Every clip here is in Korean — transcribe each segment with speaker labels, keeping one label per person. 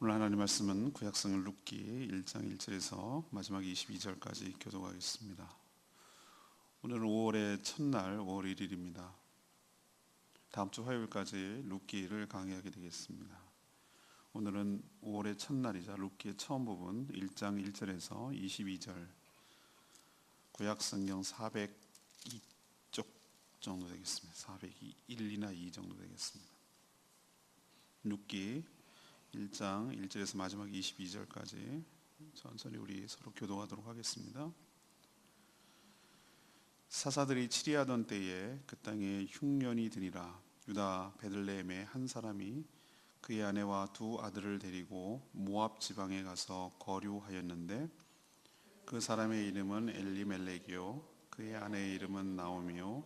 Speaker 1: 오늘 하나님 말씀은 구약성경 룻기 1장 1절에서 마지막 22절까지 교독하겠습니다. 오늘은 5월의 첫날 5월 1일입니다. 다음 주 화요일까지 룻기를 강의하게 되겠습니다. 오늘은 5월의 첫날이자 룻기의 처음 부분 1장 1절에서 22절, 구약성경 402쪽 정도 되겠습니다. 401이나 2 정도 되겠습니다. 룻기 1장 1절에서 마지막 22절까지 천천히 우리 서로 교독하도록 하겠습니다. 사사들이 치리하던 때에 그 땅에 흉년이 드니라. 유다 베들레헴의 한 사람이 그의 아내와 두 아들을 데리고 모압 지방에 가서 거류하였는데 그 사람의 이름은 엘리멜렉이요 그의 아내의 이름은 나오미요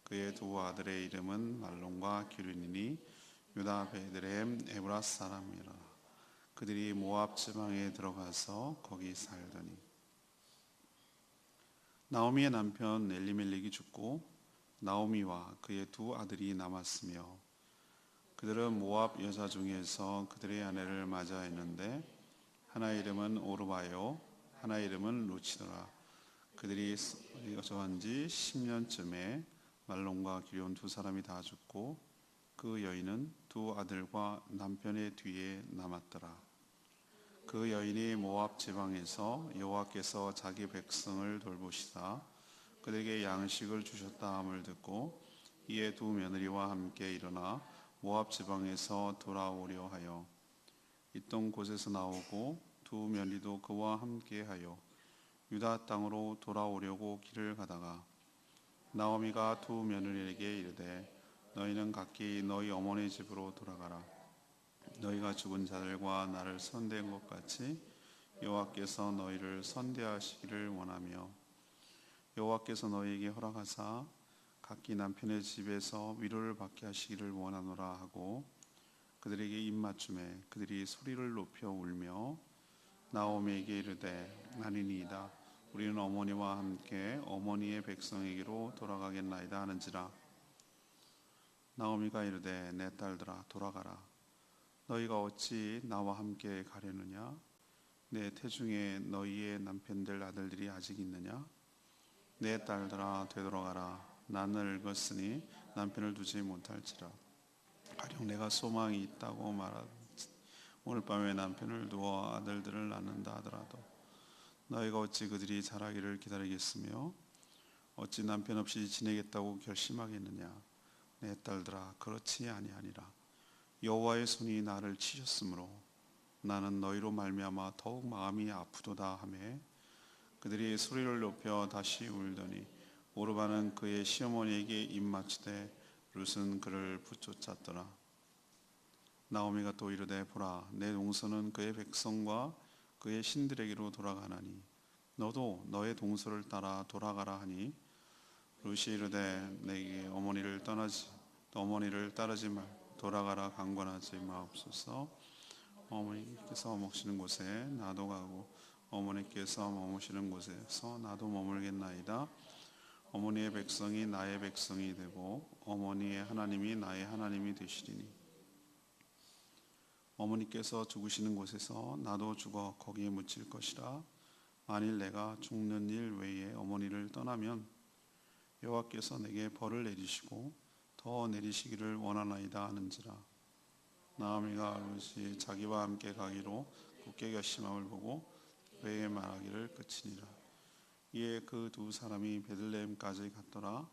Speaker 1: 그의 두 아들의 이름은 말론과 기륜이니 유다 베들레헴 에브라스 사람이라. 그들이 모압 지방에 들어가서 거기 살더니 나오미의 남편 엘리멜렉이 죽고 나오미와 그의 두 아들이 남았으며 그들은 모압 여자 중에서 그들의 아내를 맞이했는데 하나의 이름은 오르바요 하나의 이름은 루치더라. 그들이 거주한 지 10년쯤에 말론과 기륜 두 사람이 다 죽고 그 여인은 두 아들과 남편의 뒤에 남았더라. 그 여인이 모압 지방에서 여호와께서 자기 백성을 돌보시다 그들에게 양식을 주셨다 함을 듣고 이에 두 며느리와 함께 일어나 모압 지방에서 돌아오려 하여 있던 곳에서 나오고 두 며느리도 그와 함께하여 유다 땅으로 돌아오려고 길을 가다가 나오미가 두 며느리에게 이르되 너희는 각기 너희 어머니 집으로 돌아가라. 너희가 죽은 자들과 나를 선대한 것 같이 여호와께서 너희를 선대하시기를 원하며 여호와께서 너희에게 허락하사 각기 남편의 집에서 위로를 받게 하시기를 원하노라 하고 그들에게 입맞춤에 그들이 소리를 높여 울며 나오미에게 이르되 아니니이다. 우리는 어머니와 함께 어머니의 백성에게로 돌아가겠나이다 하는지라. 나오미가 이르되 내 딸들아 돌아가라. 너희가 어찌 나와 함께 가려느냐? 내 태중에 너희의 남편들 아들들이 아직 있느냐? 내 딸들아 되돌아가라. 나는 늙었으니 남편을 두지 못할지라. 가령 내가 소망이 있다고 말하지 오늘 밤에 남편을 두어 아들들을 낳는다 하더라도 너희가 어찌 그들이 자라기를 기다리겠으며 어찌 남편 없이 지내겠다고 결심하겠느냐? 내 딸들아 그렇지 아니하니라. 여호와의 손이 나를 치셨으므로 나는 너희로 말미암아 더욱 마음이 아프도다 하매 그들이 소리를 높여 다시 울더니 오르바는 그의 시어머니에게 입맞추되 룻은 그를 붙쫓았더라. 나오미가 또 이르되 보라 내 동서는 그의 백성과 그의 신들에게로 돌아가나니 너도 너의 동서를 따라 돌아가라 하니 룻이 이르되 내게 어머니를 따르지 말 돌아가라 강권하지 마옵소서. 어머니께서 머무시는 곳에 나도 가고 어머니께서 머무시는 곳에서 나도 머물겠나이다. 어머니의 백성이 나의 백성이 되고 어머니의 하나님이 나의 하나님이 되시리니 어머니께서 죽으시는 곳에서 나도 죽어 거기에 묻힐 것이라. 만일 내가 죽는 일 외에 어머니를 떠나면 여호와께서 내게 벌을 내리시고 더 내리시기를 원하나이다 하는지라. 나오미가 룻이 자기와 함께 가기로 굳게 결심함을 보고 그에게 말하기를 그치니라. 이에 그 두 사람이 베들레헴까지 갔더라.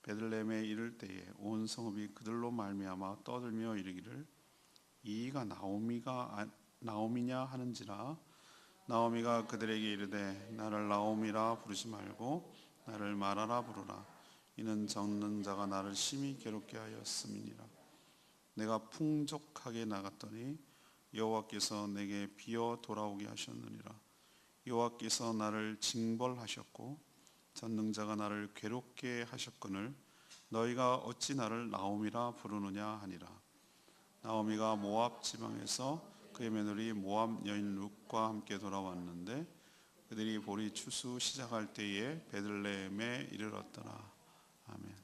Speaker 1: 베들레헴에 이를 때에 온 성읍이 그들로 말미암아 떠들며 이르기를 이가 나오미냐 하는지라. 나오미가 그들에게 이르되 나를 나오미라 부르지 말고 나를 마라라 부르라. 이는 적는 자가 나를 심히 괴롭게 하였음이니라. 내가 풍족하게 나갔더니 여호와께서 내게 비어 돌아오게 하셨느니라. 여호와께서 나를 징벌하셨고 전능자가 나를 괴롭게 하셨거늘 너희가 어찌 나를 나오미라 부르느냐 하니라. 나오미가 모압 지방에서 그의 며느리 모압 여인 룻과 함께 돌아왔는데 그들이 보리 추수 시작할 때에 베들레헴에 이르렀더라. 아멘.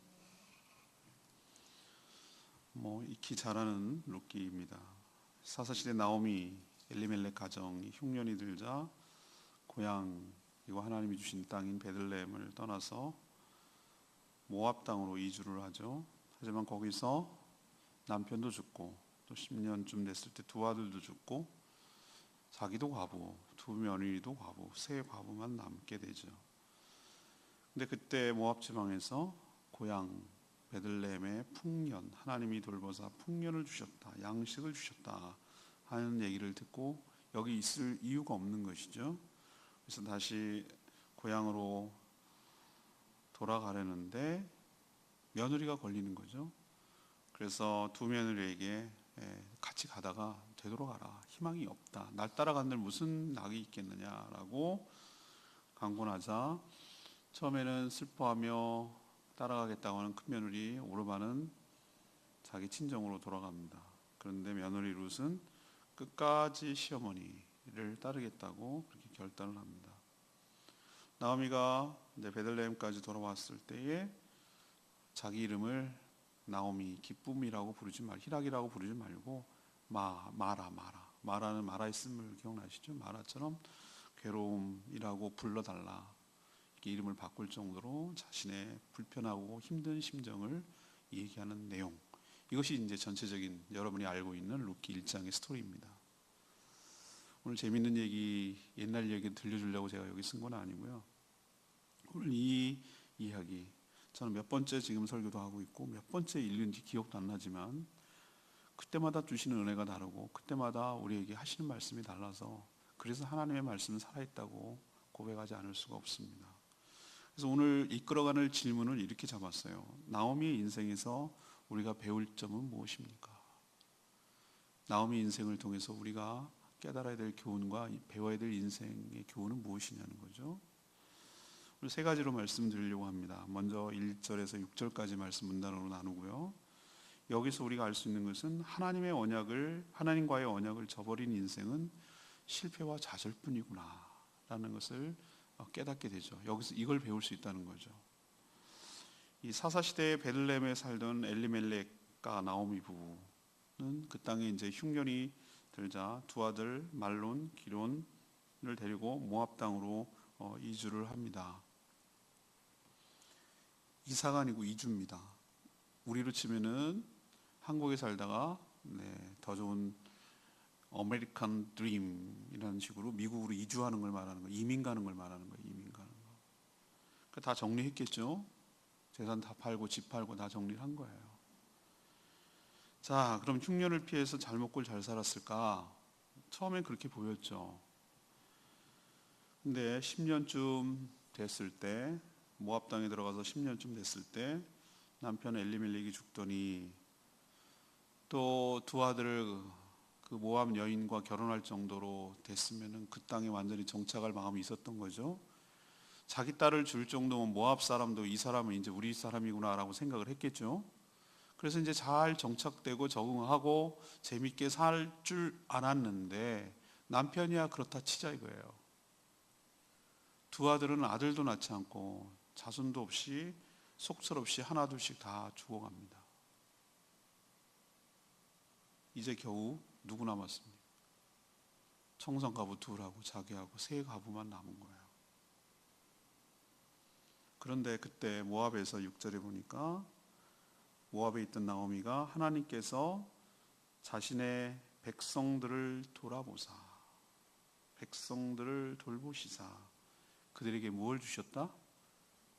Speaker 1: 익히 잘하는 룻기입니다. 사사시대 나오미 엘리멜렉 가정이 흉년이 들자 고향, 이거 하나님이 주신 땅인 베들레헴을 떠나서 모압 땅으로 이주를 하죠. 하지만 거기서 남편도 죽고 또 10년쯤 됐을 때 두 아들도 죽고 자기도 과부, 두 며느리도 과부, 세 과부만 남게 되죠. 근데 그때 모압 지방에서 고향 베들레헴의 풍년, 하나님이 돌보사 풍년을 주셨다, 양식을 주셨다 하는 얘기를 듣고 여기 있을 이유가 없는 것이죠. 그래서 다시 고향으로 돌아가려는데 며느리가 걸리는 거죠. 그래서 두 며느리에게 같이 가다가 되돌아가라, 희망이 없다, 날 따라간들 무슨 낙이 있겠느냐라고 강권하자 처음에는 슬퍼하며 따라가겠다고 하는 큰 며느리 오르반은 자기 친정으로 돌아갑니다. 그런데 며느리 룻은 끝까지 시어머니를 따르겠다고 그렇게 결단을 합니다. 나오미가 베들레헴까지 돌아왔을 때에 자기 이름을 나오미, 기쁨이라고 부르지 말고, 희락이라고 부르지 말고 마라는 마라의 쓴물 기억나시죠? 마라처럼 괴로움이라고 불러달라, 이렇게 이름을 바꿀 정도로 자신의 불편하고 힘든 심정을 얘기하는 내용, 이것이 이제 전체적인 여러분이 알고 있는 룻기 1장의 스토리입니다. 오늘 재밌는 얘기, 옛날 얘기 들려주려고 제가 여기 쓴 건 아니고요. 오늘 이 이야기, 저는 몇 번째 지금 설교도 하고 있고 몇 번째 읽은지 기억도 안 나지만 그때마다 주시는 은혜가 다르고 그때마다 우리에게 하시는 말씀이 달라서 그래서 하나님의 말씀은 살아있다고 고백하지 않을 수가 없습니다. 그래서 오늘 이끌어가는 질문을 이렇게 잡았어요. 나오미의 인생에서 우리가 배울 점은 무엇입니까? 나오미 인생을 통해서 우리가 깨달아야 될 교훈과 배워야 될 인생의 교훈은 무엇이냐는 거죠. 오늘 세 가지로 말씀드리려고 합니다. 먼저 1절에서 6절까지 말씀 문단으로 나누고요. 여기서 우리가 알 수 있는 것은 하나님과의 언약을 저버린 인생은 실패와 좌절뿐이구나 라는 것을 깨닫게 되죠. 여기서 이걸 배울 수 있다는 거죠. 이 사사시대에 베들레헴에 살던 엘리멜렉과 나오미 부부는 그 땅에 이제 흉년이 들자 두 아들 말론, 기론을 데리고 모압 땅으로 이주를 합니다. 이사가 아니고 이주입니다. 우리로 치면은 한국에 살다가 더 좋은 아메리칸 드림이라는 식으로 미국으로 이주하는 걸 말하는 거예요. 이민 가는 걸 말하는 거예요. 이민 가는 거. 그러니까 다 정리했겠죠. 재산 다 팔고 집 팔고 다 정리를 한 거예요. 자, 그럼 흉년을 피해서 잘 먹고 잘 살았을까? 처음엔 그렇게 보였죠. 근데 10년쯤 됐을 때, 모압 땅에 들어가서 10년쯤 됐을 때 남편 엘리멜렉이 죽더니 또 두 아들을 그 모압 여인과 결혼할 정도로 됐으면은 그 땅에 완전히 정착할 마음이 있었던 거죠. 자기 딸을 줄 정도면 모압 사람도 이 사람은 이제 우리 사람이구나라고 생각을 했겠죠. 그래서 이제 잘 정착되고 적응하고 재밌게 살 줄 알았는데 남편이야 그렇다 치자 이거예요. 두 아들은 아들도 낳지 않고 자손도 없이 속절없이 하나 둘씩 다 죽어갑니다. 이제 겨우 누구 남았습니까? 청성가부 둘하고 자기하고 세 가부만 남은 거예요. 그런데 그때 모압에서 6절에 보니까 모압에 있던 나오미가 하나님께서 자신의 백성들을 돌아보사, 백성들을 돌보시사 그들에게 무엇을 주셨다?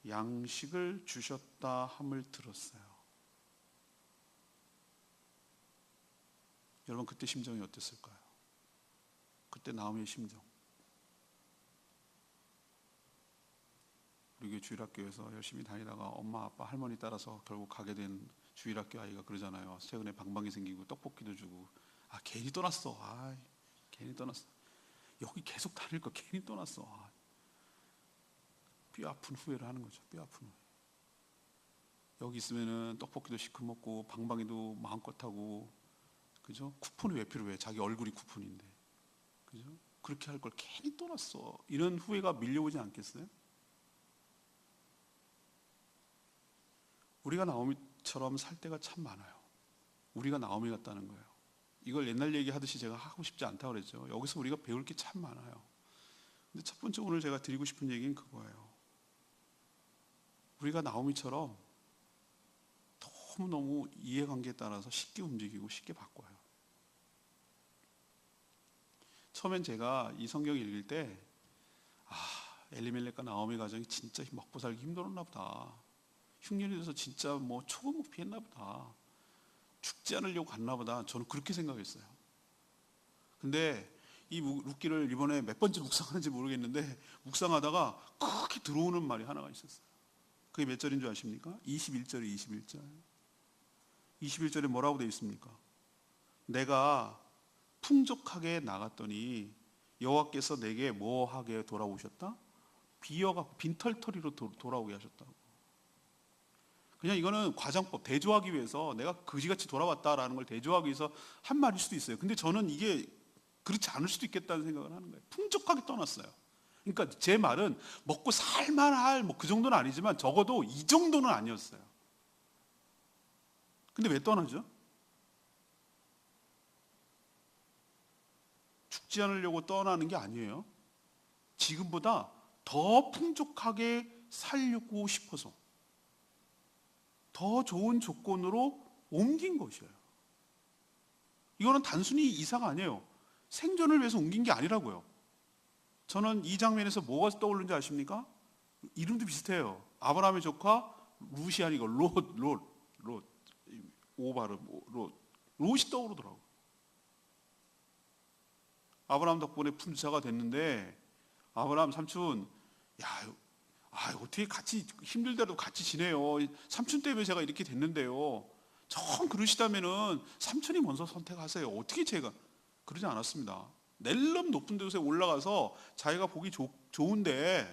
Speaker 1: 양식을 주셨다 함을 들었어요. 여러분 그때 심정이 어땠을까요? 그때 나오미의 심정. 우리 교회 주일학교에서 열심히 다니다가 엄마 아빠 할머니 따라서 결국 가게 된 주일학교 아이가 그러잖아요. 최근에 방방이 생기고 떡볶이도 주고 괜히 떠났어. 괜히 떠났어. 여기 계속 다닐 거 괜히 떠났어. 뼈 아픈 후회를 하는 거죠. 뼈 아픈 후회. 여기 있으면은 떡볶이도 시큼 먹고 방방이도 마음껏 하고, 그죠? 쿠폰이 왜 필요해? 자기 얼굴이 쿠폰인데, 그죠? 그렇게 할 걸 괜히 떠났어. 이런 후회가 밀려오지 않겠어요? 우리가 나오미처럼 살 때가 참 많아요. 우리가 나오미 같다는 거예요. 이걸 옛날 얘기하듯이 제가 하고 싶지 않다고 그랬죠. 여기서 우리가 배울 게 참 많아요. 근데 첫 번째 오늘 제가 드리고 싶은 얘기는 그거예요. 우리가 나오미처럼 너무너무 이해관계에 따라서 쉽게 움직이고 쉽게 바꿔요. 처음엔 제가 이 성경 읽을 때 엘리멜렉과 나오미 가정이 진짜 먹고 살기 힘들었나 보다. 흉년이 돼서 진짜 뭐 초고목 피했나 보다. 죽지 않으려고 갔나 보다. 저는 그렇게 생각했어요. 근데 이 룻기를 이번에 몇 번째 묵상하는지 모르겠는데 묵상하다가 크게 들어오는 말이 하나가 있었어요. 그게 몇 절인 줄 아십니까? 21절에 21절. 21절에 뭐라고 되어 있습니까? 내가 풍족하게 나갔더니 여호와께서 내게 뭐하게 돌아오셨다? 비어갖고 빈털터리로 돌아오게 하셨다고. 그냥 이거는 과장법, 대조하기 위해서 내가 그지같이 돌아왔다라는 걸 대조하기 위해서 한 말일 수도 있어요. 근데 저는 이게 그렇지 않을 수도 있겠다는 생각을 하는 거예요. 풍족하게 떠났어요. 그러니까 제 말은 먹고 살만할 뭐 그 정도는 아니지만 적어도 이 정도는 아니었어요. 근데 왜 떠나죠? 죽지 않으려고 떠나는 게 아니에요. 지금보다 더 풍족하게 살고 싶어서 더 좋은 조건으로 옮긴 것이에요. 이거는 단순히 이사가 아니에요. 생존을 위해서 옮긴 게 아니라고요. 저는 이 장면에서 뭐가 떠오르는지 아십니까? 이름도 비슷해요. 아브라함의 조카 룻이 아니고 롯. 오 발음, 롯이 떠오르더라고요. 아브라함 덕분에 풍자가 됐는데 아브라함 삼촌, 어떻게 같이 힘들더라도 같이 지내요. 삼촌 때문에 제가 이렇게 됐는데요. 정 그러시다면은 삼촌이 먼저 선택하세요. 어떻게 제가 그러지 않았습니다. 낼름 높은 곳에 올라가서 자기가 보기 좋은데로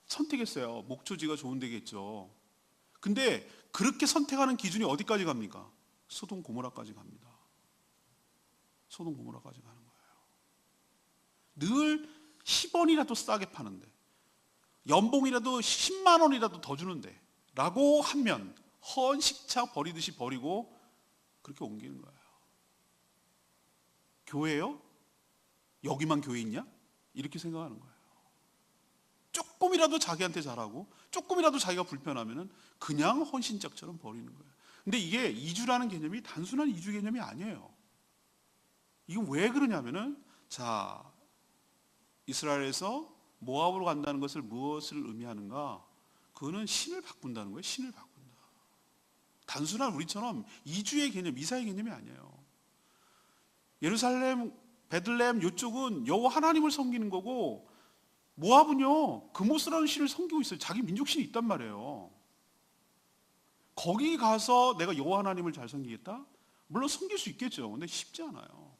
Speaker 1: 선택했어요. 목초지가 좋은 데겠죠. 근데 그렇게 선택하는 기준이 어디까지 갑니까? 소돔 고모라까지 갑니다. 소돔 고모라까지 가는 거예요. 늘 10원이라도 싸게 파는데 연봉이라도 10만 원이라도 더 주는데 라고 하면 헌식차 버리듯이 버리고 그렇게 옮기는 거예요. 교회요? 여기만 교회 있냐? 이렇게 생각하는 거예요. 조금이라도 자기한테 잘하고 조금이라도 자기가 불편하면 그냥 헌신짝처럼 버리는 거예요. 근데 이게 이주라는 개념이 단순한 이주 개념이 아니에요. 이건 왜 그러냐면은 이스라엘에서 모압으로 간다는 것을 무엇을 의미하는가? 그거는 신을 바꾼다는 거예요. 신을 바꾼다. 단순한 우리처럼 이주의 개념, 이사의 개념이 아니에요. 예루살렘, 베들레헴 이쪽은 여호와 하나님을 섬기는 거고 모압은요 그모스라는 신을 섬기고 있어요. 자기 민족신이 있단 말이에요. 거기 가서 내가 여호와 하나님을 잘 섬기겠다? 물론 섬길 수 있겠죠. 근데 쉽지 않아요.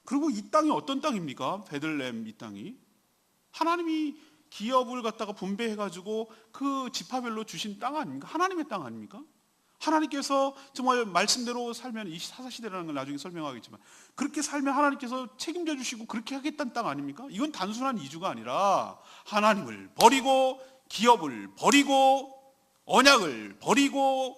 Speaker 1: 그리고 이 땅이 어떤 땅입니까? 베들레헴 이 땅이 하나님이 기업을 갖다가 분배해가지고 그 지파별로 주신 땅 아닙니까? 하나님의 땅 아닙니까? 하나님께서 정말 말씀대로 살면 이 사사시대라는 걸 나중에 설명하겠지만 그렇게 살면 하나님께서 책임져 주시고 그렇게 하겠다는 땅 아닙니까? 이건 단순한 이주가 아니라 하나님을 버리고 기업을 버리고 언약을 버리고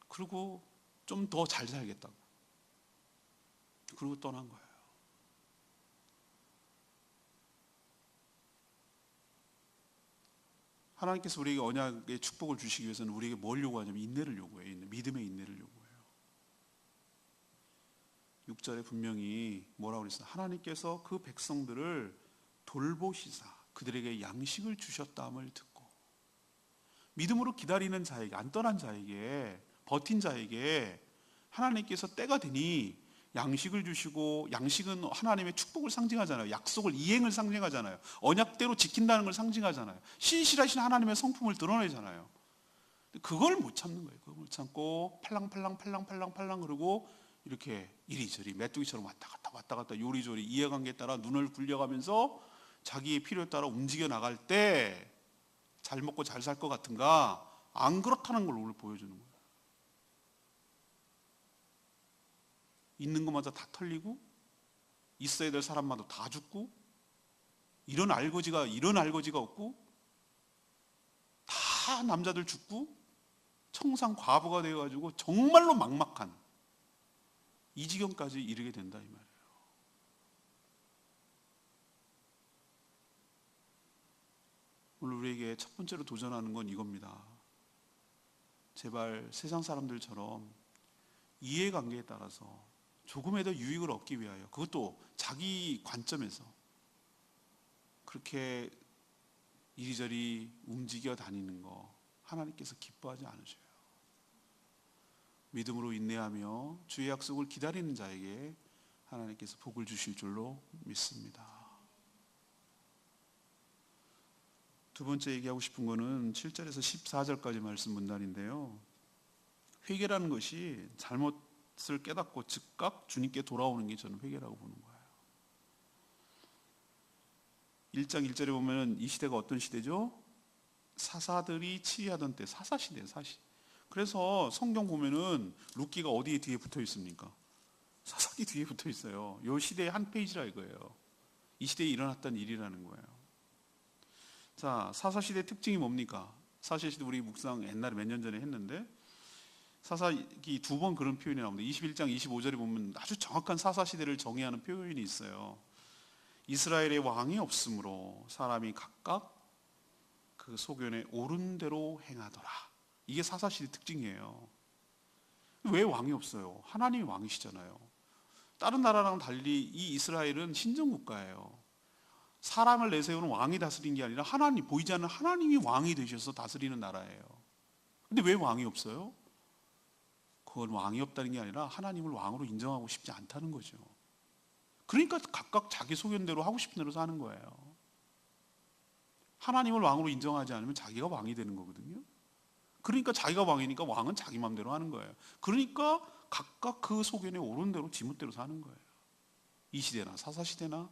Speaker 1: 그리고 좀 더 잘 살겠다고 그리고 떠난 거예요. 하나님께서 우리에게 언약의 축복을 주시기 위해서는 우리에게 뭘 요구하냐면 인내를 요구해요. 믿음의 인내를 요구해요. 6절에 분명히 뭐라고 그랬어요? 하나님께서 그 백성들을 돌보시사 그들에게 양식을 주셨다함을 듣고 믿음으로 기다리는 자에게 안 떠난 자에게 버틴 자에게 하나님께서 때가 되니 양식을 주시고 양식은 하나님의 축복을 상징하잖아요. 약속을 이행을 상징하잖아요. 언약대로 지킨다는 걸 상징하잖아요. 신실하신 하나님의 성품을 드러내잖아요. 그걸 못 참는 거예요. 그걸 못 참고 팔랑팔랑 그러고 이렇게 이리저리 메뚜기처럼 왔다 갔다 요리조리 이해관계에 따라 눈을 굴려가면서 자기의 필요에 따라 움직여 나갈 때 잘 먹고 잘 살 것 같은가? 안 그렇다는 걸 오늘 보여주는 거예요. 있는 것마다 다 털리고 있어야 될 사람마다 다 죽고 이런 알거지가 없고 다 남자들 죽고 청상 과부가 되어가지고 정말로 막막한 이 지경까지 이르게 된다 이 말이에요. 오늘 우리에게 첫 번째로 도전하는 건 이겁니다. 제발 세상 사람들처럼 이해관계에 따라서 조금의 더 유익을 얻기 위하여, 그것도 자기 관점에서 그렇게 이리저리 움직여 다니는 거 하나님께서 기뻐하지 않으셔요. 믿음으로 인내하며 주의 약속을 기다리는 자에게 하나님께서 복을 주실 줄로 믿습니다. 두 번째 얘기하고 싶은 거는 7절에서 14절까지 말씀 문단인데요. 회개라는 것이 잘못을 깨닫고 즉각 주님께 돌아오는 게 저는 회개라고 보는 거예요. 1장 1절에 보면 이 시대가 어떤 시대죠? 사사들이 치리하던 때, 사사시대예요, 사시. 그래서 성경 보면은 룻기가 어디에 뒤에 붙어 있습니까? 사사기 뒤에 붙어 있어요. 이 시대의 한 페이지라 이거예요. 이 시대에 일어났던 일이라는 거예요. 자, 사사시대의 특징이 뭡니까? 사사시대 우리 묵상 옛날에 몇 년 전에 했는데 사사기 두 번 그런 표현이 나옵니다. 21장 25절에 보면 아주 정확한 사사시대를 정의하는 표현이 있어요. 이스라엘의 왕이 없으므로 사람이 각각 그 소견에 옳은 대로 행하더라. 이게 사사시대 특징이에요. 왜 왕이 없어요? 하나님이 왕이시잖아요. 다른 나라랑 달리 이 이스라엘은 신정국가예요. 사람을 내세우는 왕이 다스린 게 아니라 하나님, 보이지 않는 하나님이 왕이 되셔서 다스리는 나라예요. 근데 왜 왕이 없어요? 그건 왕이 없다는 게 아니라 하나님을 왕으로 인정하고 싶지 않다는 거죠. 그러니까 각각 자기 소견대로 하고 싶은 대로 사는 거예요. 하나님을 왕으로 인정하지 않으면 자기가 왕이 되는 거거든요. 그러니까 자기가 왕이니까 왕은 자기 마음대로 하는 거예요. 그러니까 각각 그 소견에 옳은 대로 지멋대로 사는 거예요. 이 시대나 사사시대나.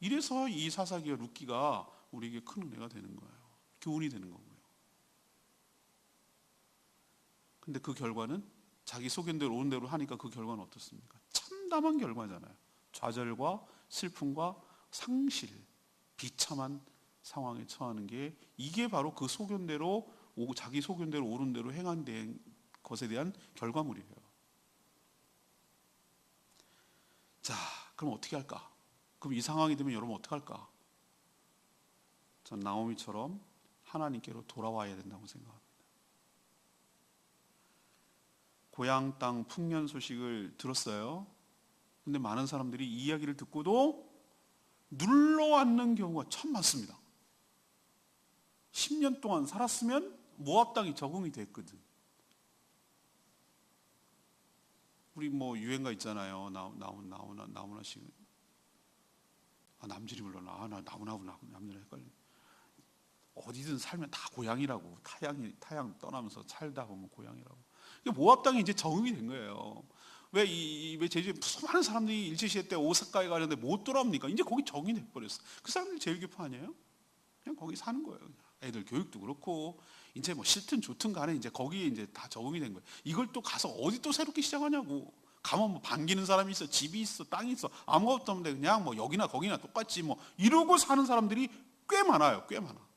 Speaker 1: 이래서 이 사사기와 룻기가 우리에게 큰 은혜가 되는 거예요. 교훈이 되는 거고요. 근데 그 결과는 자기 소견대로 옳은 대로 하니까 그 결과는 어떻습니까? 참담한 결과잖아요. 좌절과 슬픔과 상실, 비참한 상황에 처하는 게, 이게 바로 그 소견대로 자기 소견대로 옳은 대로 행한 것에 대한 결과물이에요. 자, 그럼 어떻게 할까? 그럼 이 상황이 되면 여러분 어떻게 할까? 전 나오미처럼 하나님께로 돌아와야 된다고 생각합니다. 고향 땅 풍년 소식을 들었어요. 근데 많은 사람들이 이 이야기를 듣고도 눌러앉는 경우가 참 많습니다. 10년 동안 살았으면 모압 땅이 적응이 됐거든. 우리 뭐 유행가 있잖아요. 나훈아 씨. 남진이 불러나. 나 나훈아하고 남진이 헷갈려. 어디든 살면 다 고향이라고. 타양 떠나면서 살다 보면 고향이라고. 모압 땅이 이제 적응이 된 거예요. 왜 제주에 수많은 사람들이 일제시대 때 오사카에 가는데 못 돌아옵니까? 이제 거기 적응이 돼버렸어. 그 사람들이 제일교포 아니에요? 그냥 거기 사는 거예요. 그냥. 애들 교육도 그렇고 이제 뭐 싫든 좋든 간에 이제 거기에 이제 다 적응이 된 거예요. 이걸 또 가서 어디 또 새롭게 시작하냐고. 가면 뭐 반기는 사람이 있어, 집이 있어, 땅이 있어, 아무것도 없는데 그냥 뭐 여기나 거기나 똑같지 뭐 이러고 사는 사람들이 꽤 많아요. 꽤 많아.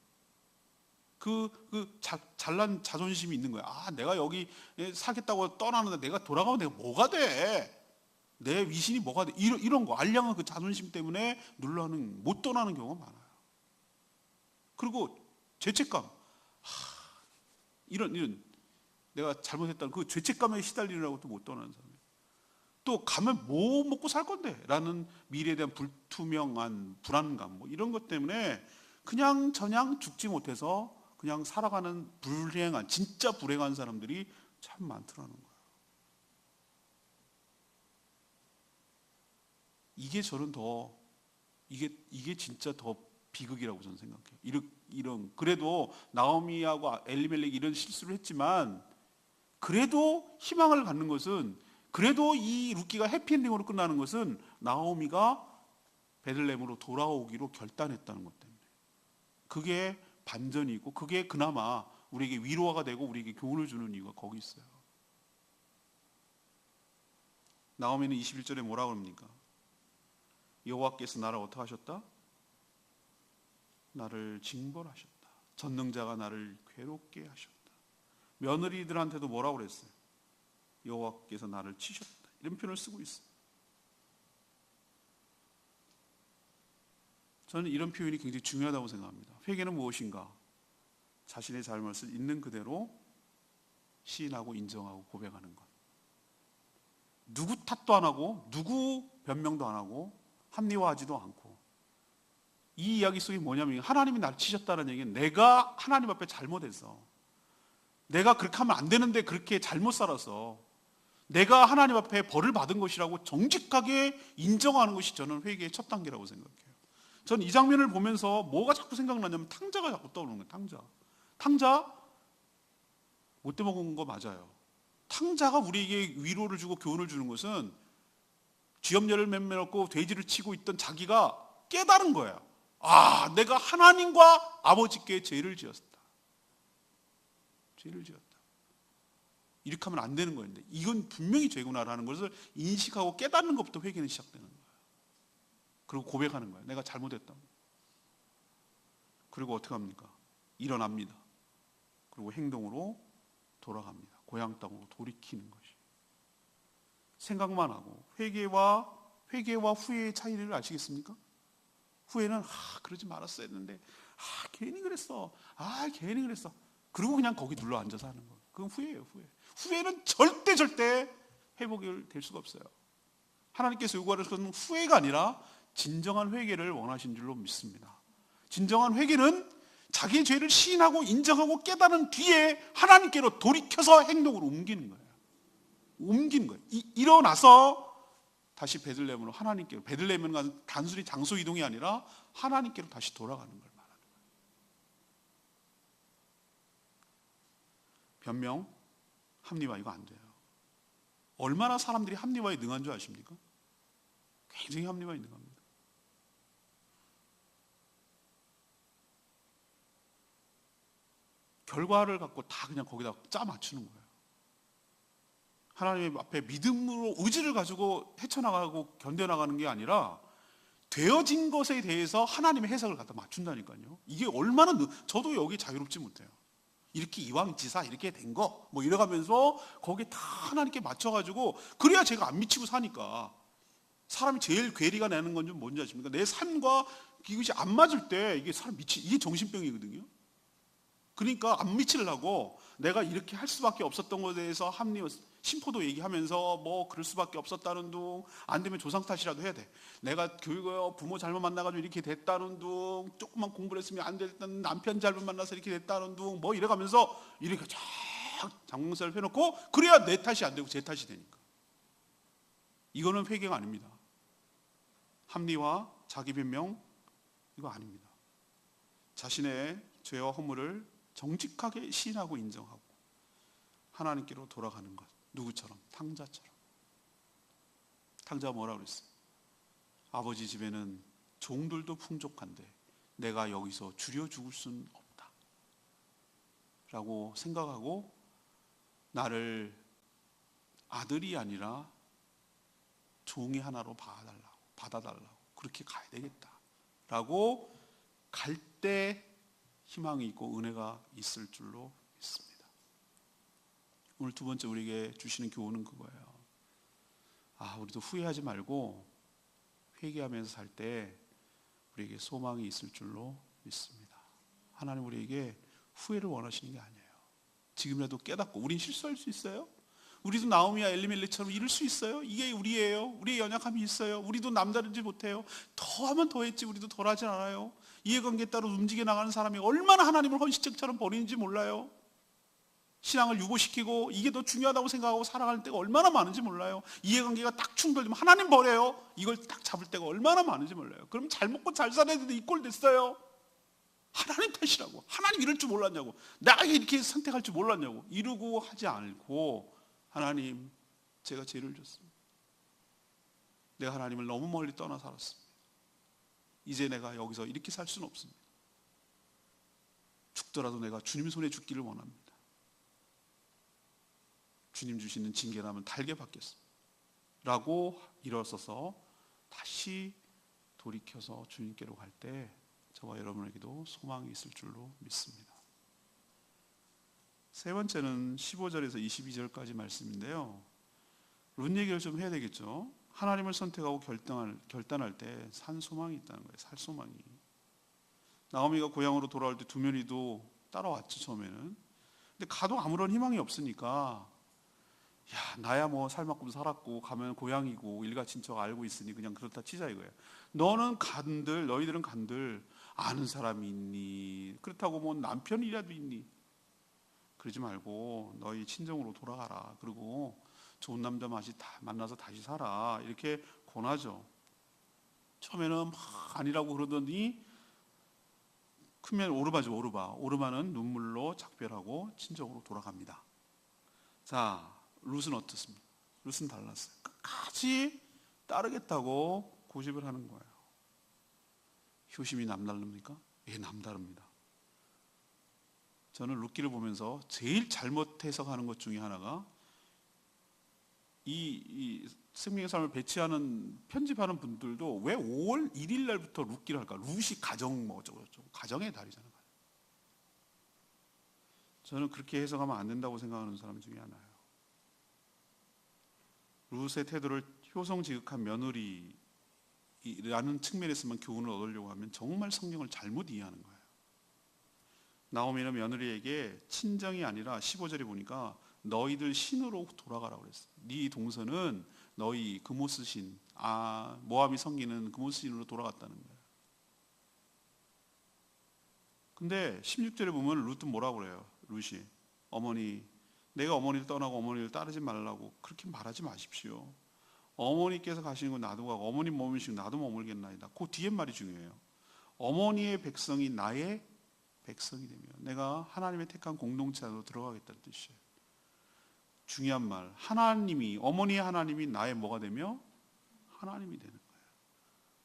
Speaker 1: 잘난 자존심이 있는 거야. 내가 여기 사겠다고 떠나는데 내가 돌아가면 내가 뭐가 돼? 내 위신이 뭐가 돼? 이런 거 알량한 그 자존심 때문에 못 떠나는 경우가 많아요. 그리고 죄책감. 이런 내가 잘못했다는 그 죄책감에 시달리느라고 또 못 떠나는 사람. 또 가면 뭐 먹고 살 건데? 라는 미래에 대한 불투명한 불안감, 뭐 이런 것 때문에 그냥 저냥 죽지 못해서 그냥 살아가는 진짜 불행한 사람들이 참 많더라는 거예요. 이게 진짜 더 비극이라고 저는 생각해요. 그래도 나오미하고 엘리멜렉이 이런 실수를 했지만 그래도 희망을 갖는 것은, 그래도 이 룻기가 해피엔딩으로 끝나는 것은 나오미가 베들레헴으로 돌아오기로 결단했다는 것 때문에. 그게 반전이 있고 그게 그나마 우리에게 위로가 되고 우리에게 교훈을 주는 이유가 거기 있어요. 나오미는 21절에 뭐라고 합니까? 여호와께서 나를 어떻게 하셨다? 나를 징벌하셨다. 전능자가 나를 괴롭게 하셨다. 며느리들한테도 뭐라고 그랬어요? 여호와께서 나를 치셨다. 이런 표현을 쓰고 있어요. 저는 이런 표현이 굉장히 중요하다고 생각합니다. 회개는 무엇인가? 자신의 잘못을 있는 그대로 시인하고 인정하고 고백하는 것. 누구 탓도 안 하고 누구 변명도 안 하고 합리화하지도 않고. 이 이야기 속에 뭐냐면 하나님이 나를 치셨다는 얘기는 내가 하나님 앞에 잘못해서, 내가 그렇게 하면 안 되는데 그렇게 잘못 살아서 내가 하나님 앞에 벌을 받은 것이라고 정직하게 인정하는 것이 저는 회개의 첫 단계라고 생각해요. 저는 이 장면을 보면서 뭐가 자꾸 생각나냐면 탕자가 자꾸 떠오르는 거예요. 탕자 못돼 먹은 거 맞아요. 탕자가 우리에게 위로를 주고 교훈을 주는 것은 쥐염려를 맴매놓고 돼지를 치고 있던 자기가 깨달은 거야. 아, 내가 하나님과 아버지께 죄를 지었다. 죄를 지었다. 이렇게 하면 안 되는 거였는데 이건 분명히 죄구나라는 것을 인식하고 깨닫는 것부터 회개는 시작되는 거예요. 그리고 고백하는 거예요. 내가 잘못했다고. 그리고 어떻게 합니까? 일어납니다. 그리고 행동으로 돌아갑니다. 고향 땅으로 돌이키는 것이. 생각만 하고 회개와 후회의 차이를 아시겠습니까? 후회는 그러지 말았어야 했는데 괜히 그랬어. 괜히 그랬어. 그리고 그냥 거기 눌러 앉아서 하는 거예요. 그건 후회예요. 후회는 절대 회복이 될 수가 없어요. 하나님께서 요구하는 것은 후회가 아니라 진정한 회개를 원하신 줄로 믿습니다. 진정한 회개는 자기의 죄를 시인하고 인정하고 깨달은 뒤에 하나님께로 돌이켜서 행동으로 옮기는 거예요. 일어나서 다시 베들레헴으로 하나님께로, 베들레헴은 단순히 장소 이동이 아니라 하나님께로 다시 돌아가는 걸 말하는 거예요. 변명, 합리화 이거 안 돼요. 얼마나 사람들이 합리화에 능한 줄 아십니까? 굉장히 합리화에 능합니다. 결과를 갖고 다 그냥 거기다 짜 맞추는 거예요. 하나님 앞에 믿음으로 의지를 가지고 헤쳐나가고 견뎌나가는 게 아니라 되어진 것에 대해서 하나님의 해석을 갖다 맞춘다니까요. 이게 얼마나 저도 여기 자유롭지 못해요. 이렇게 이왕지사 이렇게 된 거 뭐 이래가면서 거기에 다 하나님께 맞춰가지고 그래야 제가 안 미치고 사니까. 사람이 제일 괴리가 내는 건 좀 뭔지 아십니까? 내 삶과 이것이 안 맞을 때 이게 이게 정신병이거든요. 그러니까 안 미치려고 내가 이렇게 할 수밖에 없었던 것에 대해서 합리 심포도 얘기하면서 뭐 그럴 수밖에 없었다는 둥, 안 되면 조상 탓이라도 해야 돼. 내가 교육을 부모 잘못 만나가지고 이렇게 됐다는 둥, 조금만 공부를 했으면 안 됐다는 남편 잘못 만나서 이렇게 됐다는 둥, 뭐 이래가면서 이렇게 쫙 장문사를 펴놓고 그래야 내 탓이 안 되고 제 탓이 되니까. 이거는 회개가 아닙니다. 합리화, 자기 변명 이거 아닙니다. 자신의 죄와 허물을 정직하게 시인하고 인정하고 하나님께로 돌아가는 것. 누구처럼? 탕자처럼. 탕자가 뭐라고 그랬어요? 아버지 집에는 종들도 풍족한데 내가 여기서 줄여 죽을 수는 없다 라고 생각하고 나를 아들이 아니라 종이 하나로 받아달라고 그렇게 가야 되겠다 라고 갈 때 희망이 있고 은혜가 있을 줄로 믿습니다. 오늘 두 번째 우리에게 주시는 교훈은 그거예요. 우리도 후회하지 말고 회개하면서 살 때 우리에게 소망이 있을 줄로 믿습니다. 하나님 우리에게 후회를 원하시는 게 아니에요. 지금이라도 깨닫고 우린 실수할 수 있어요. 우리도 나오미와 엘리멜렉처럼 이럴 수 있어요. 이게 우리예요. 우리의 연약함이 있어요. 우리도 남다르지 못해요. 더 하면 더 했지 우리도 덜 하진 않아요. 이해관계에 따라 움직여 나가는 사람이 얼마나 하나님을 헌신책처럼 버리는지 몰라요. 신앙을 유보시키고 이게 더 중요하다고 생각하고 살아가는 때가 얼마나 많은지 몰라요. 이해관계가 딱 충돌되면 하나님 버려요. 이걸 딱 잡을 때가 얼마나 많은지 몰라요. 그럼 잘 먹고 잘 살아야 되는데 이 꼴 됐어요. 하나님 탓이라고. 하나님 이럴 줄 몰랐냐고. 나에게 이렇게 선택할 줄 몰랐냐고. 이러고 하지 않고 하나님 제가 죄를 졌습니다. 내가 하나님을 너무 멀리 떠나 살았습니다. 이제 내가 여기서 이렇게 살 수는 없습니다. 죽더라도 내가 주님 손에 죽기를 원합니다. 주님 주시는 징계라면 달게 받겠습니다 라고 일어서서 다시 돌이켜서 주님께로 갈 때 저와 여러분에게도 소망이 있을 줄로 믿습니다. 세 번째는 15절에서 22절까지 말씀인데요. 룻 얘기를 좀 해야 되겠죠. 하나님을 선택하고 결단할 때 산 소망이 있다는 거예요. 살 소망이. 나오미가 고향으로 돌아올 때 두 며느리도 따라왔죠, 처음에는. 근데 가도 아무런 희망이 없으니까 야, 나야 뭐 살만큼 살았고 가면 고향이고 일가 친척 알고 있으니 그냥 그렇다 치자 이거예요. 너희들은 간들 아는 사람이 있니? 그렇다고 뭐 남편이라도 있니? 그러지 말고 너희 친정으로 돌아가라. 그리고 좋은 남자 만나서 다시 살아. 이렇게 권하죠. 처음에는 막 아니라고 그러더니 크면 오르바죠, 오르바. 오르바는 눈물로 작별하고 친정으로 돌아갑니다. 자, 룻은 어떻습니까? 룻은 달랐어요. 끝까지 따르겠다고 고집을 하는 거예요. 효심이 남다릅니까? 예, 남다릅니다. 저는 룻기를 보면서 제일 잘못 해석하는 것 중에 하나가 이 생명의 삶을 배치하는 편집하는 분들도 왜 5월 1일 날부터 룻기를 할까? 룻이 가정 뭐죠? 가정의 달이잖아요. 저는 그렇게 해석하면 안 된다고 생각하는 사람 중에 하나예요. 룻의 태도를 효성지극한 며느리라는 측면에서만 교훈을 얻으려고 하면 정말 성경을 잘못 이해하는 거예요. 나오미는 며느리에게 친정이 아니라 15절에 보니까 너희들 신으로 돌아가라고 그랬어요. 네 동서는 너희 그모스 신, 모압이 섬기는 그모스 신으로 돌아갔다는 거예요. 근데 16절에 보면 룻은 뭐라고 그래요? 룻이 어머니, 내가 어머니를 떠나고 어머니를 따르지 말라고 그렇게 말하지 마십시오. 어머니께서 가시는 건 나도 가고 어머니 머무시고 나도 머물겠나이다. 그 뒤에 말이 중요해요. 어머니의 백성이 나의 백성이 되면 내가 하나님의 택한 공동체 안으로 들어가겠다는 뜻이에요. 중요한 말. 어머니의 하나님이 나의 뭐가 되며 하나님이 되는 거예요.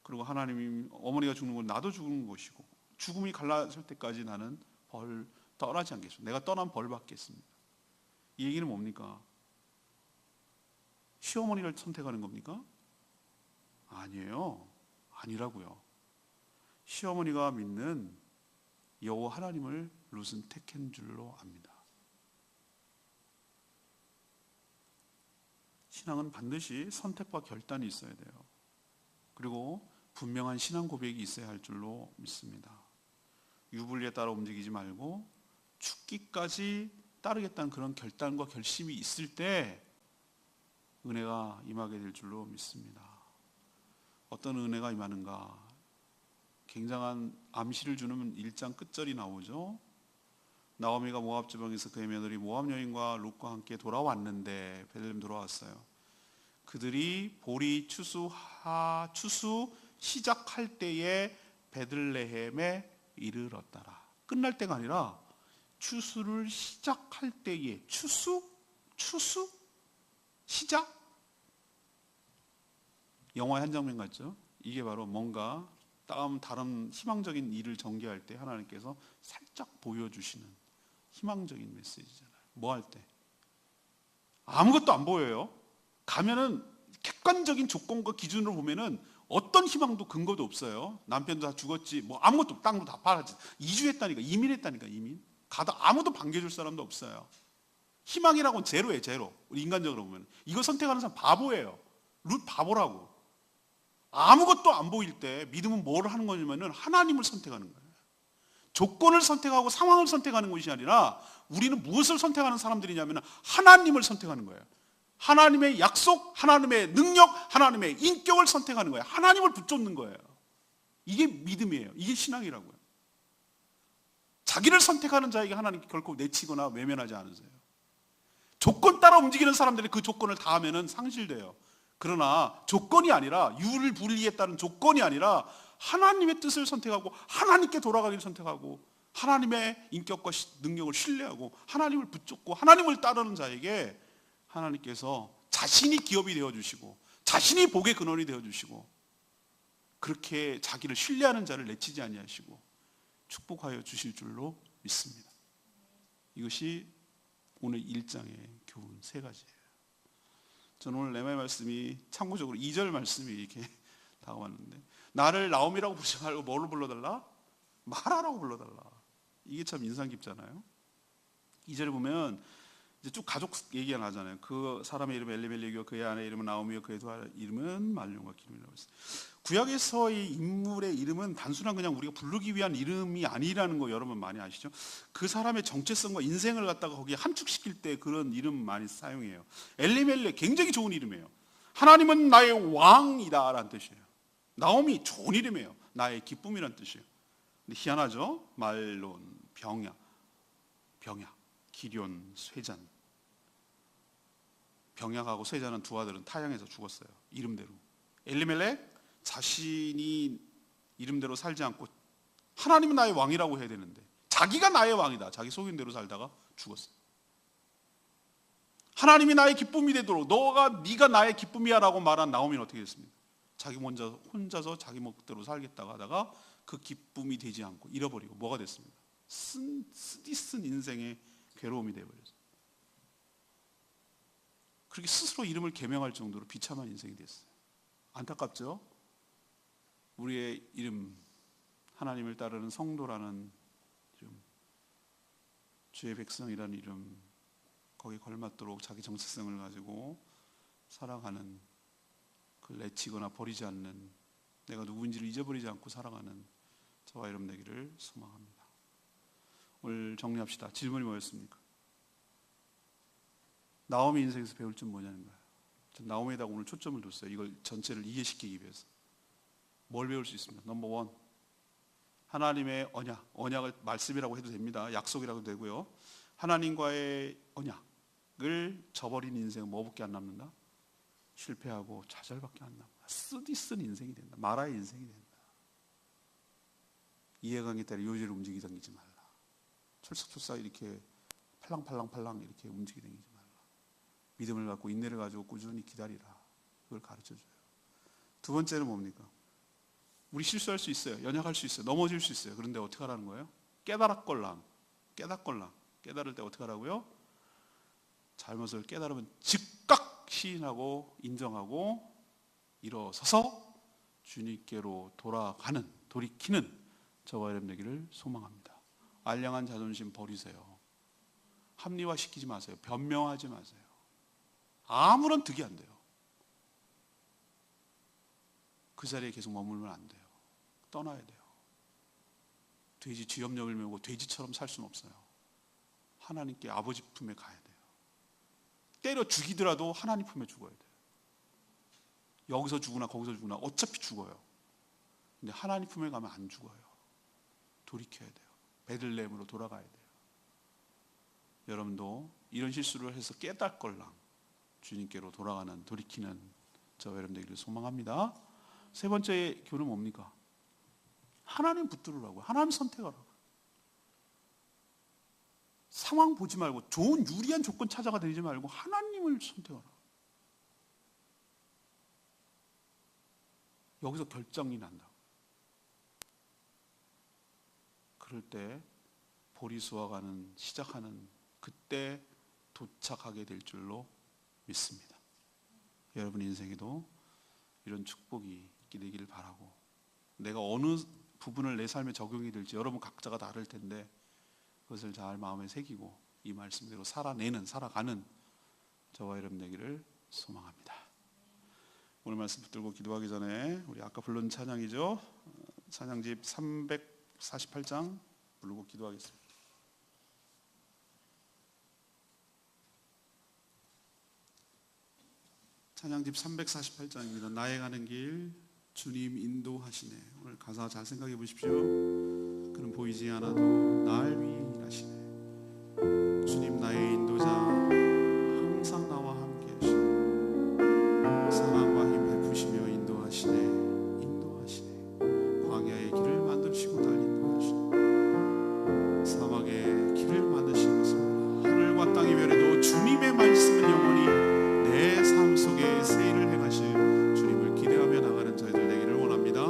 Speaker 1: 그리고 하나님이 어머니가 죽는 건 나도 죽는 것이고 죽음이 갈라질 때까지 나는 떠나지 않겠습니다. 내가 떠난 벌 받겠습니다. 이 얘기는 뭡니까? 시어머니를 선택하는 겁니까? 아니에요. 아니라고요. 시어머니가 믿는 여호와 하나님을 룻은 택한 줄로 압니다. 신앙은 반드시 선택과 결단이 있어야 돼요. 그리고 분명한 신앙 고백이 있어야 할 줄로 믿습니다. 유불리에 따라 움직이지 말고 죽기까지 따르겠다는 그런 결단과 결심이 있을 때 은혜가 임하게 될 줄로 믿습니다. 어떤 은혜가 임하는가? 굉장한 암시를 주는 1장 끝절이 나오죠. 나오미가 모압 지방에서 그의 며느리 모압 여인과 룻과 함께 돌아왔는데 베들레헴 돌아왔어요. 그들이 보리 추수 시작할 때에 베들레헴에 이르렀더라. 끝날 때가 아니라 추수를 시작할 때에 추수 시작. 영화의 한 장면 같죠? 이게 바로 뭔가 다른 희망적인 일을 전개할 때 하나님께서 살짝 보여주시는 희망적인 메시지잖아요. 뭐 할 때? 아무것도 안 보여요. 가면은 객관적인 조건과 기준으로 보면은 어떤 희망도 근거도 없어요. 남편도 다 죽었지, 뭐 아무것도 땅도 다 팔았지. 이주했다니까, 이민했다니까, 이민. 가다 아무도 반겨줄 사람도 없어요. 희망이라고는 제로예요, 제로. 우리 인간적으로 보면. 이거 선택하는 사람 바보예요. 룻 바보라고. 아무것도 안 보일 때 믿음은 뭘 하는 거냐면은 하나님을 선택하는 거예요. 조건을 선택하고 상황을 선택하는 것이 아니라 우리는 무엇을 선택하는 사람들이냐면 하나님을 선택하는 거예요. 하나님의 약속, 하나님의 능력, 하나님의 인격을 선택하는 거예요. 하나님을 붙잡는 거예요. 이게 믿음이에요. 이게 신앙이라고요. 자기를 선택하는 자에게 하나님께 결코 내치거나 외면하지 않으세요. 조건 따라 움직이는 사람들이 그 조건을 다 하면은 상실돼요. 그러나 조건이 아니라 유불리에 따른 조건이 아니라 하나님의 뜻을 선택하고 하나님께 돌아가기를 선택하고 하나님의 인격과 능력을 신뢰하고 하나님을 붙잡고 하나님을 따르는 자에게 하나님께서 자신이 기업이 되어주시고 자신이 복의 근원이 되어주시고 그렇게 자기를 신뢰하는 자를 내치지 아니하시고 축복하여 주실 줄로 믿습니다. 이것이 오늘 1장의 교훈 3가지예요. 저는 오늘 레마의 말씀이 참고적으로 2절 말씀이 이렇게 다가왔는데 나를 나오미라고 부르지 말고 뭐로 불러달라? 말하라고 불러달라. 이게 참 인상 깊잖아요. 2절에 보면 이제 쭉 가족 얘기가 나잖아요. 그 사람의 이름은 엘리멜렉이요 그의 아내 이름은 나오미요 그의 두 아들 이름은 말론과 기름이라고 했어요. 구약에서의 인물의 이름은 단순한 그냥 우리가 부르기 위한 이름이 아니라는 거 여러분 많이 아시죠? 그 사람의 정체성과 인생을 갖다가 거기에 함축시킬 때 그런 이름 많이 사용해요. 엘리멜렉 굉장히 좋은 이름이에요. 하나님은 나의 왕이다 라는 뜻이에요. 나오미 좋은 이름이에요. 나의 기쁨이라는 뜻이에요. 근데 희한하죠? 말론, 병약, 기럨, 쇠잔. 병약하고 쇠잔은 두 아들은 타향에서 죽었어요. 이름대로. 엘리멜렉 자신이 이름대로 살지 않고 하나님은 나의 왕이라고 해야 되는데 자기가 나의 왕이다. 자기 속인 대로 살다가 죽었어요. 하나님이 나의 기쁨이 되도록 네가 나의 기쁨이야 라고 말한 나오미는 어떻게 됐습니까? 자기 혼자서 자기 멋대로 살겠다고 하다가 그 기쁨이 되지 않고 잃어버리고 뭐가 됐습니까? 쓰디쓴 인생의 괴로움이 되어버렸어요. 그렇게 스스로 이름을 개명할 정도로 비참한 인생이 됐어요. 안타깝죠? 우리의 이름, 하나님을 따르는 성도라는 이름, 주의 백성이라는 이름, 거기에 걸맞도록 자기 정체성을 가지고 살아가는, 그걸 내치거나 버리지 않는, 내가 누구인지를 잊어버리지 않고 살아가는 저와 여러분 되기를 소망합니다. 오늘 정리합시다. 질문이 뭐였습니까? 나오미 인생에서 배울 점 뭐냐는 거예요. 나오미에다가 오늘 초점을 뒀어요. 이걸 전체를 이해시키기 위해서. 뭘 배울 수 있습니까? 넘버 원, 하나님의 언약을 말씀이라고 해도 됩니다. 약속이라고 해도 되고요. 하나님과의 언약을 저버린 인생은 뭐밖에 안 남는다? 실패하고 좌절밖에 안 남는다. 쓰디쓴 인생이 된다. 마라의 인생이 된다. 이해관계 따라 요지를 움직이 당기지 말라. 철썩철썩 이렇게 팔랑팔랑 이렇게 움직이 당기지 말라. 믿음을 갖고 인내를 가지고 꾸준히 기다리라. 그걸 가르쳐줘요. 두 번째는 뭡니까? 우리 실수할 수 있어요. 연약할 수 있어요. 넘어질 수 있어요. 그런데 어떻게 하라는 거예요? 깨달을 때 어떻게 하라고요? 잘못을 깨달으면 즉각 시인하고 인정하고 일어서서 주님께로 돌이키는 저와 여러분 되기를 소망합니다. 알량한 자존심 버리세요. 합리화시키지 마세요. 변명하지 마세요. 아무런 득이 안 돼요. 그 자리에 계속 머물면 안 돼요. 떠나야 돼요. 돼지 쥐염력을 메우고 돼지처럼 살 수는 없어요. 하나님께 아버지 품에 가야 돼요. 때려 죽이더라도 하나님 품에 죽어야 돼요. 여기서 죽으나 거기서 죽으나 어차피 죽어요. 근데 하나님 품에 가면 안 죽어요. 돌이켜야 돼요. 베들레헴으로 돌아가야 돼요. 여러분도 이런 실수를 해서 깨달걸랑 주님께로 돌이키는 저와 여러분 되기를 소망합니다. 세 번째 교훈은 뭡니까? 하나님 붙들으라고요. 하나님 선택하라고요. 상황 보지 말고 좋은 유리한 조건 찾아가 다니지 말고 하나님을 선택하라. 여기서 결정이 난다. 그럴 때 보리수화가는 시작하는 그때 도착하게 될 줄로 믿습니다. 여러분 인생에도 이런 축복이 있게 되기를 바라고, 내가 어느 부분을 내 삶에 적용이 될지 여러분 각자가 다를 텐데 그것을 잘 마음에 새기고 이 말씀대로 살아가는 저와 여러분 되기를 소망합니다. 오늘 말씀 붙들고 기도하기 전에 우리 아까 부른 찬양이죠. 찬양집 348장 부르고 기도하겠습니다. 찬양집 348장입니다. 나의 가는 길 주님 인도하시네. 오늘 가사 잘 생각해 보십시오. 그는 보이지 않아도 날 위해 일하시네. 주님 나의 인도자, 항상 나와 함께 하시네. 사랑과 힘 베푸시며 인도하시네. 광야의 길을 만드시고 날 인도하시네. 사막의 길을 만드시면서 하늘과 땅이 멸해도 주님의 말씀은 영원히 내 삶 속에 세일을 행하실 주님을 기대하며 나가는 저희들 되기를 원합니다.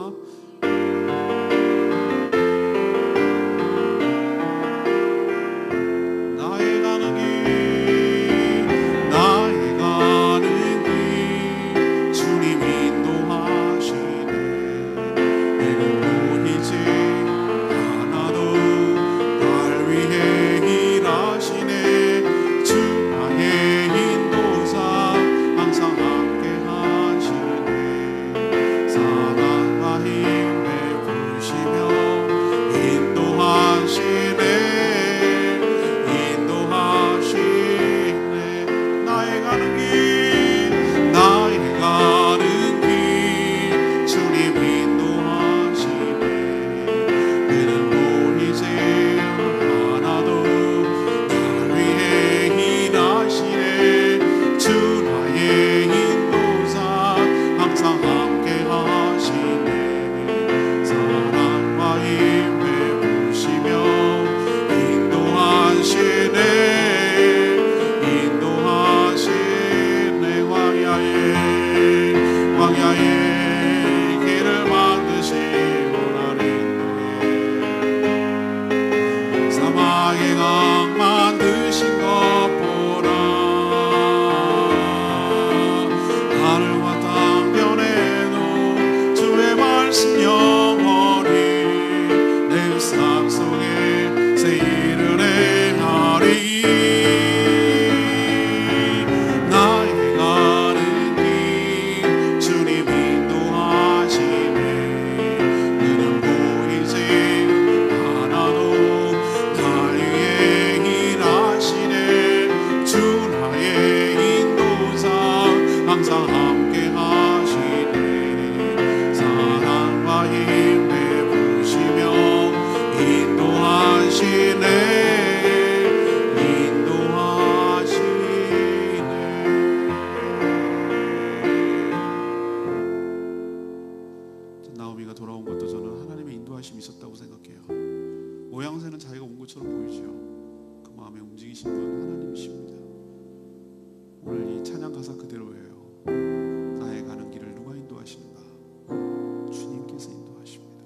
Speaker 1: 악행악 만드신 것보다 하늘과 땅 변해도 주의 말씀 영원히 내 삶 속에 새 일을 행하리. 나의 가는 길 주님 인도하시네. 그는 보이지 않아도 날 위해 일하시네. 주 나의 인도자 항상 함께 하시네. 사랑과 힘 베푸시며 인도하시네. 나오미가 돌아온 것도 저는 하나님의 인도하심이 있었다고 생각해요. 모양새는 자기가 온 것처럼 보이죠. 그 마음에 움직이신 분 하나님이십니다. 오늘 이 찬양 가사 그대로예요. 나의 가는 길을 누가 인도하시는가? 주님께서 인도하십니다.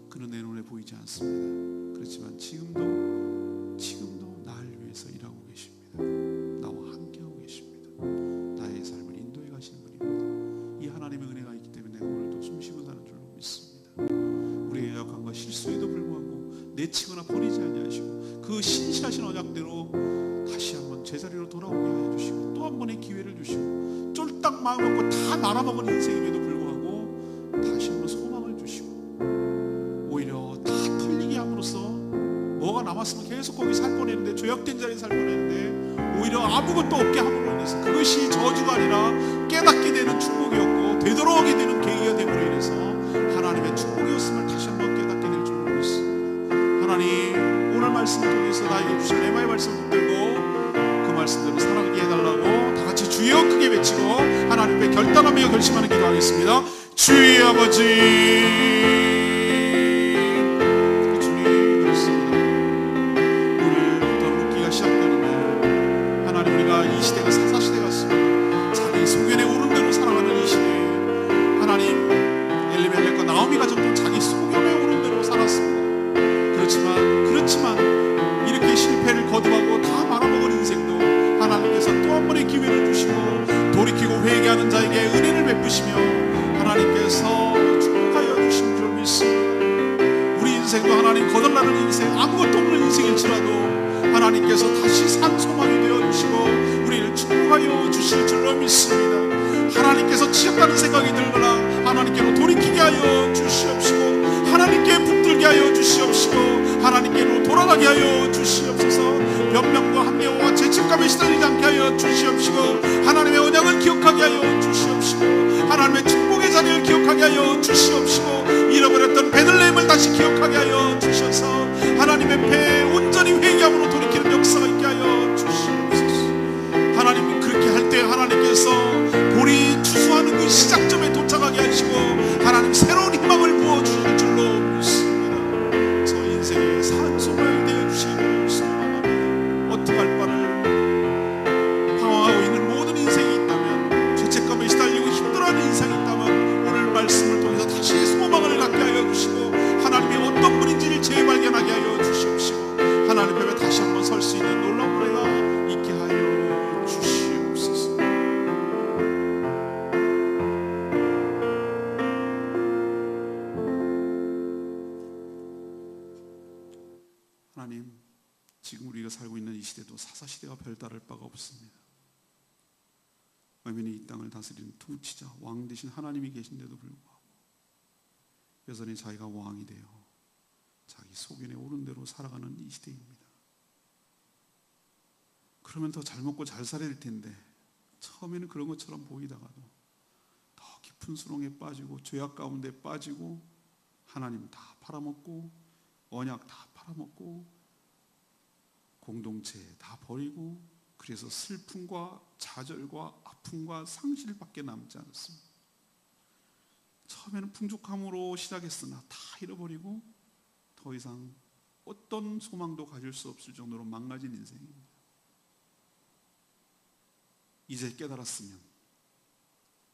Speaker 1: 그는 내 눈에 보이지 않습니다. 그렇지만 지금도 나를 위해서 일하고 계십니다. 나와 함께하고 계십니다. 나의 삶을 인도해 가시는 분입니다. 이 하나님의 은혜가 있기 때문에 내가 오늘도 숨쉬고 사는 줄로 믿습니다. 우리의 약함과 실수에도 불구하고 내치거나 버리지 아니하시고 그 신실하신 언약대로 다시 한번 제자리로 돌아오게 하여 주시고 또 한 번의 기회를 주시고 쫄딱 마음 먹고 다 말아먹은 인생임에도 불구하고 다시 한번 소망을 주시고 오히려 다 털리게 함으로써 뭐가 남았으면 계속 거기 살 뻔했는데 죄악된 자리에 살 뻔했는데 오히려 아무것도 없게 함으로 인해서 그것이 저주가 아니라 깨닫게 되는 축복이었고 되돌아오게 되는 계기가 됨으로 인해서 하나님의 축복이었음을 다시 한번 깨닫게 될 줄 믿습니다. 하나님 오늘 말씀을 통해서 나에게 주신 레마의 말씀을 붙들고 그 말씀대로 살아가게 해달라고 다 같이 주여 크게 외치고 하나님 앞에 결단하며 결심하는 기도하겠습니다. 주의 아버지 주님 그렇습니다. 오늘부터 묻기가 시작되는데 하나님 우리가 이 시대가 사사시대 같습니다. 자기 소견에 오른 대로 살아가는 이 시대에 하나님 엘리멜렉과 나오미가 정도 자기 소견에 오른 대로 살았습니다. 그렇지만 이렇게 실패를 거듭하고 다 말아먹은 인생도 하나님께서 또 한 번의 기회를 주시고 돌이키고 회개하는 자에게 은혜를 베푸시며 하나님께서 축복하여 주신 줄 믿습니다. 우리 인생도 하나님 거덜나는 인생 아무것도 없는 인생일지라도 하나님께서 다시 산 소망이 되어주시고 우리를 축복하여 주실 줄로 믿습니다. 하나님께서 치욕하는 생각이 들거나 하나님께로 돌이키게 하여 주시옵시고 하나님께 붙들게 하여 주시옵시고 하나님께로 돌아가게 하여 주시옵소서. 변명과 합리화와 죄책감에 시달리지 않게 하여 주시옵시고 하나님의 언약을 기억하게 하여 주시옵시고 하나님의 축복의 자리를 기억하게 하여 주시옵시고 잃어버렸던 베들레헴을 다시 기억하게 하여 주셔서 하나님의 배에 온전히 회개함으로 돌이키는 역사가 있게 하여 주시옵소서. 하나님 그렇게 할 때 하나님께서 볼이 추수하는 그 시작점에 도착하게 하시고 하나님 새로운 희망을 부어주실 줄로 믿습니다. 저 인생의 산소망이 되어주시는 줄 소망합니다. 어떻게 할 바를 방황하고 있는 모든 인생이 있다면 죄책감에 시달리고 힘들어하는 인생이 있다면 오늘 말씀을 통해서 다시 소망을 갖게 하여 주시고 하나님이 어떤 분인지를 재발견하게 하여 주시옵시고 하나님 앞에 다시 한번 설 수 있는 놀라운 은혜가 있게 하여 주시옵소서. 하나님 지금 우리가 살고 있는 이 시대도 사사시대와 별다를 바가 없습니다. 엄연히 이 땅을 다스리는 통치자 왕 되신 하나님이 계신데도 불구하고 여전히 자기가 왕이 되어 자기 소견에 오른 대로 살아가는 이 시대입니다. 그러면 더 잘 먹고 잘 살아야 될 텐데 처음에는 그런 것처럼 보이다가도 더 깊은 수렁에 빠지고 죄악 가운데 빠지고 하나님 다 팔아먹고 언약 다 팔아먹고 공동체 다 버리고 그래서 슬픔과 좌절과 아픔과 상실밖에 남지 않았습니다. 처음에는 풍족함으로 시작했으나 다 잃어버리고 더 이상 어떤 소망도 가질 수 없을 정도로 망가진 인생입니다. 이제 깨달았으면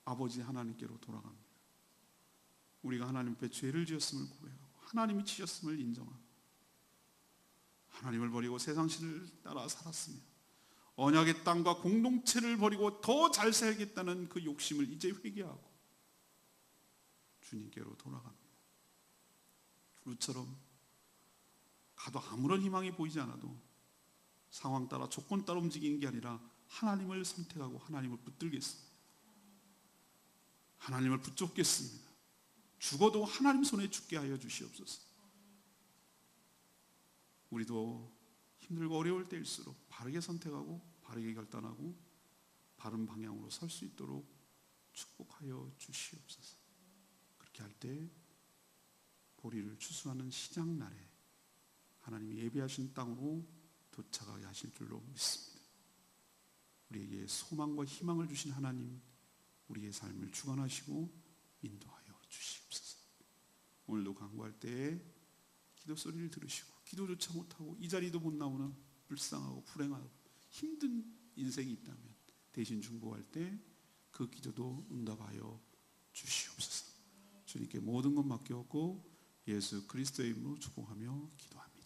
Speaker 1: 아버지 하나님께로 돌아갑니다. 우리가 하나님 앞에 죄를 지었음을 고백하고 하나님이 치셨음을 인정하고 하나님을 버리고 세상 신을 따라 살았으며 언약의 땅과 공동체를 버리고 더 잘 살겠다는 그 욕심을 이제 회개하고 주님께로 돌아갑니다. 룻처럼 가도 아무런 희망이 보이지 않아도 상황 따라 조건 따라 움직이는 게 아니라 하나님을 선택하고 하나님을 붙들겠습니다. 하나님을 붙잡겠습니다. 죽어도 하나님 손에 죽게 하여 주시옵소서. 우리도 힘들고 어려울 때일수록 바르게 선택하고 바르게 결단하고 바른 방향으로 설 수 있도록 축복하여 주시옵소서. 그렇게 할 때 보리를 추수하는 시작날에 하나님이 예비하신 땅으로 도착하게 하실 줄로 믿습니다. 우리에게 소망과 희망을 주신 하나님, 우리의 삶을 주관하시고 인도하여 주시옵소서. 오늘도 간구할 때에 기도 소리를 들으시고 기도조차 못하고 이 자리도 못 나오는 불쌍하고 불행하고 힘든 인생이 있다면 대신 중보할 때 그 기도도 응답하여 주시옵소서. 주님께 모든 것 맡겼고 예수 그리스도의 이름으로 축복하며 기도합니다.